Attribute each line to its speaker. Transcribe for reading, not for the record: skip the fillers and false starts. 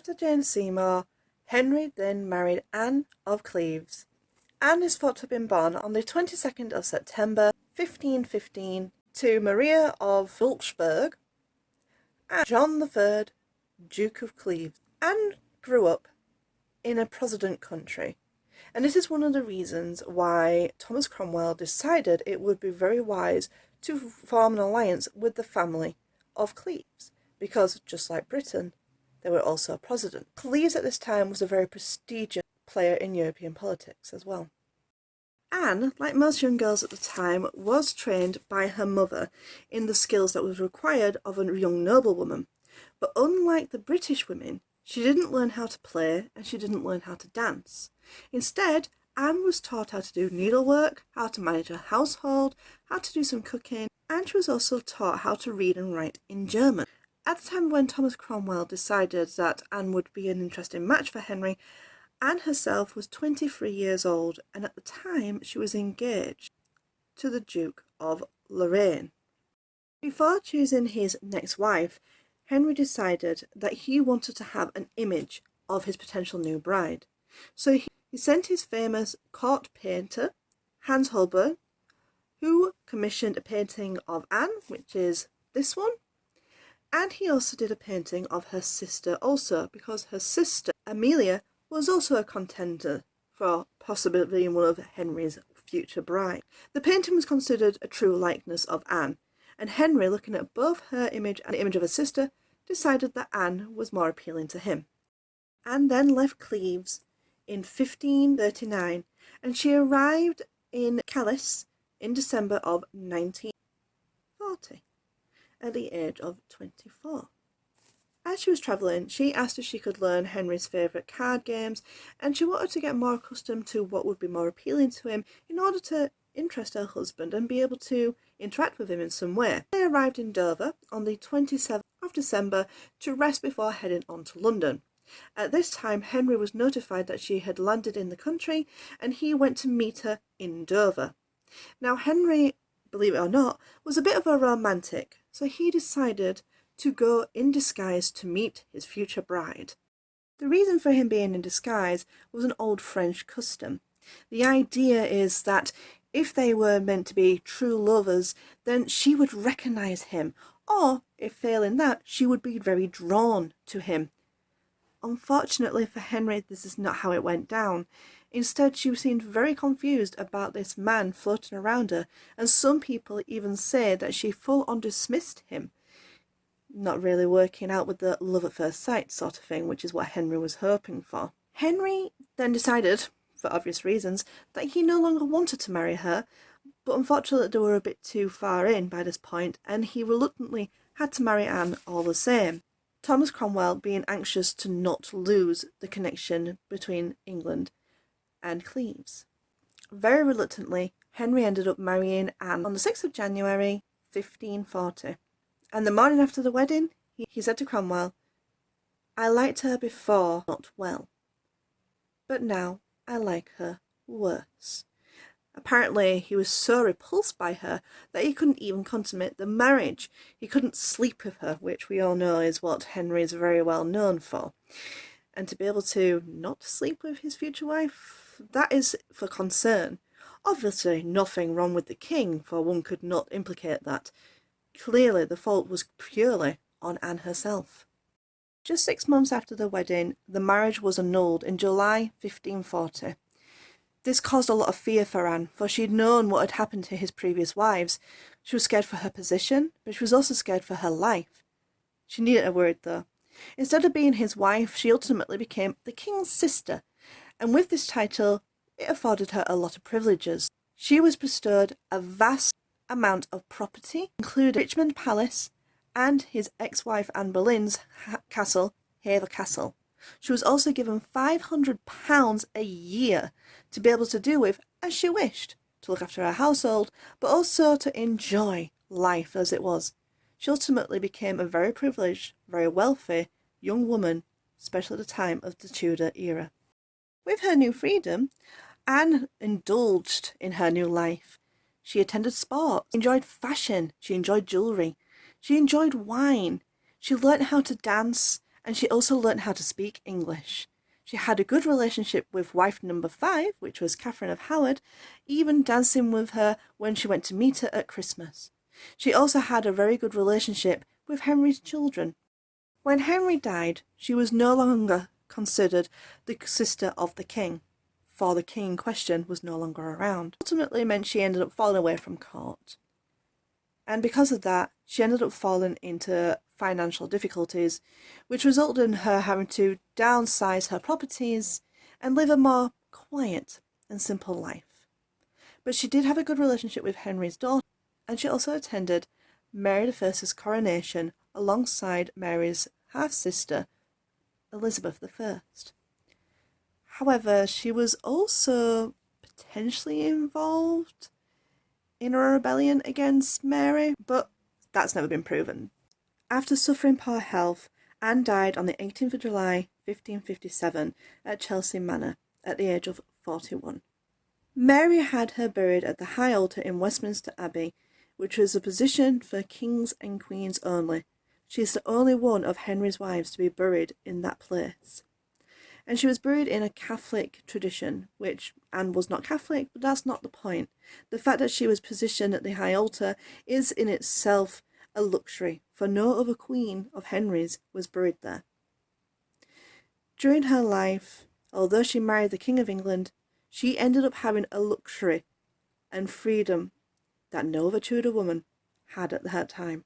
Speaker 1: After Jane Seymour, Henry then married Anne of Cleves. Anne is thought to have been born on the 22nd of September 1515 to Maria of Wilkesburg and John III, Duke of Cleves. Anne grew up in a Protestant country, and this is one of the reasons why Thomas Cromwell decided it would be very wise to form an alliance with the family of Cleves, because just like Britain, they were also Protestant. Cleves at this time was a very prestigious player in European politics as well. Anne, like most young girls at the time, was trained by her mother in the skills that was required of a young noblewoman. But unlike the British women, she didn't learn how to play and she didn't learn how to dance. Instead, Anne was taught how to do needlework, how to manage a household, how to do some cooking, and she was also taught how to read and write in German. At the time when Thomas Cromwell decided that Anne would be an interesting match for Henry, Anne herself was 23 years old, and at the time she was engaged to the Duke of Lorraine. Before choosing his next wife, Henry decided that he wanted to have an image of his potential new bride. So he sent his famous court painter, Hans Holbein, who commissioned a painting of Anne, which is this one. And he also did a painting of her sister also, because her sister, Amelia, was also a contender for possibly being one of Henry's future brides. The painting was considered a true likeness of Anne, and Henry, looking at both her image and the image of her sister, decided that Anne was more appealing to him. Anne then left Cleves in 1539, and she arrived in Caleis in December of 1940. At the age of 24. As she was travelling, she asked if she could learn Henry's favourite card games, and she wanted to get more accustomed to what would be more appealing to him in order to interest her husband and be able to interact with him in some way. They arrived in Dover on the 27th of December to rest before heading on to London. At this time, Henry was notified that she had landed in the country, and he went to meet her in Dover. Now, Henry, believe it or not, was a bit of a romantic, so he decided to go in disguise to meet his future bride. The reason for him being in disguise was an old French custom. The idea is that if they were meant to be true lovers, then she would recognize him, or if failing that, she would be very drawn to him. Unfortunately for Henry, this is not how it went down. Instead, she seemed very confused about this man floating around her, and some people even say that she full-on dismissed him. Not really working out with the love at first sight sort of thing, which is what Henry was hoping for. Henry then decided, for obvious reasons, that he no longer wanted to marry her, but unfortunately they were a bit too far in by this point, and he reluctantly had to marry Anne all the same. Thomas Cromwell being anxious to not lose the connection between England and Cleves. Very reluctantly, Henry ended up marrying Anne on the 6th of January 1540. And the morning after the wedding, he said to Cromwell, "I liked her before not well, but now I like her worse." Apparently, he was so repulsed by her that he couldn't even consummate the marriage. He couldn't sleep with her, which we all know is what Henry is very well known for. And to be able to not sleep with his future wife, that is for concern. Obviously, nothing wrong with the king, for one could not implicate that. Clearly, the fault was purely on Anne herself. Just 6 months after the wedding, the marriage was annulled in July 1540. This caused a lot of fear for Anne, for she had known what had happened to his previous wives. She was scared for her position, but she was also scared for her life. She needed a word, though. Instead of being his wife, she ultimately became the king's sister, and with this title, it afforded her a lot of privileges. She was bestowed a vast amount of property, including Richmond Palace and his ex-wife Anne Boleyn's castle, Hever Castle. She was also given £500 a year to be able to do with as she wished, to look after her household, but also to enjoy life as it was. She ultimately became a very privileged, very wealthy young woman, especially at the time of the Tudor era. With her new freedom, Anne indulged in her new life. She attended sport, enjoyed fashion, she enjoyed jewellery, she enjoyed wine, she learnt how to dance, and she also learned how to speak English. She had a good relationship with wife number 5, which was Catherine of Howard, even dancing with her when she went to meet her at Christmas. She also had a very good relationship with Henry's children. When Henry died, she was no longer considered the sister of the king, for the king in question was no longer around. Ultimately meant she ended up falling away from court. And because of that, she ended up falling into financial difficulties, which resulted in her having to downsize her properties and live a more quiet and simple life. But she did have a good relationship with Henry's daughter, and she also attended Mary I's coronation alongside Mary's half-sister, Elizabeth I. However, she was also potentially involved in a rebellion against Mary, but that's never been proven. After suffering poor health, Anne died on the 18th of July 1557 at Chelsea Manor at the age of 41. Mary had her buried at the high altar in Westminster Abbey, which was a position for kings and queens only. She is the only one of Henry's wives to be buried in that place. And she was buried in a Catholic tradition, which Anne was not Catholic, but that's not the point. The fact that she was positioned at the high altar is in itself a luxury, for no other queen of Henry's was buried there. During her life, although she married the King of England, she ended up having a luxury and freedom that no other Tudor woman had at that time.